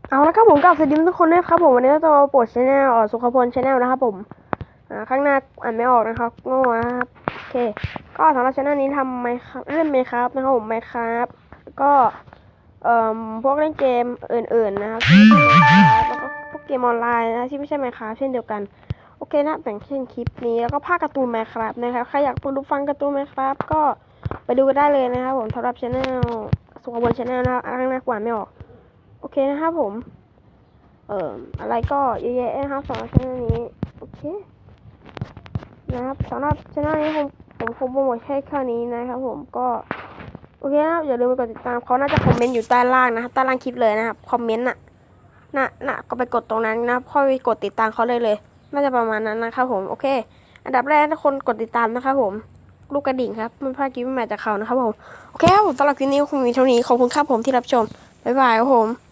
เอาละครับผมกับสวัสดีทุกคนนะครับผมวันนี้เราจะมาโปรดชแนลสุขพลชแนลนะครับผมข้างหน้าอ่านไม่ออกนะครับโง่นะครับโอเคก็สำหรับชแนลนี้ทำไมครับเล่นไมครับนะครับผมไมครับก็พวกเล่นเกมอื่นๆนะครับที่ไม่ใช่ไมครับแล้วก็พวกเกมออนไลน์นะที่ไม่ใช่ไมครับเช่นเดียวกันโอเคนะแต่งเช่นคลิปนี้แล้วก็ภาคการ์ตูนไมครับนะครับใครอยากดูฟังการ์ตูนไมครับก็ไปดูกันได้เลยนะครับผมสำหรับชแนลสุขพลชแนลนะครับข้างหน้าอ่านไม่ออกโอเคนะครับผม อะไรก็เยอะแยะนะครับสำหรับช่องนี้โอเคนะครับสำหรับช่องนี้ผมคงโปรโมทแค่นี้นะครับผมก็โอเคนะครับอย่าลืมไปกดติดตามเขาน่าจะคอมเมนต์อยู่ใต้ล่างนะครับใต้ล่างคลิปเลยนะครับคอมเมนต์น่ะก็ไปกดตรงนั้นนะค่อยไปกดติดตามเขาเลยน่าจะประมาณนั้นนะครับผมโอเคอันดับแรกทุกคนกดติดตามนะครับผมลูกกระดิ่งครับไม่พลาดคลิปใหม่จากเขานะครับผมโอเคครับผมสำหรับคลิปนี้คงมีเท่านี้ขอบคุณครับผมที่รับชมบ๊ายบายครับผม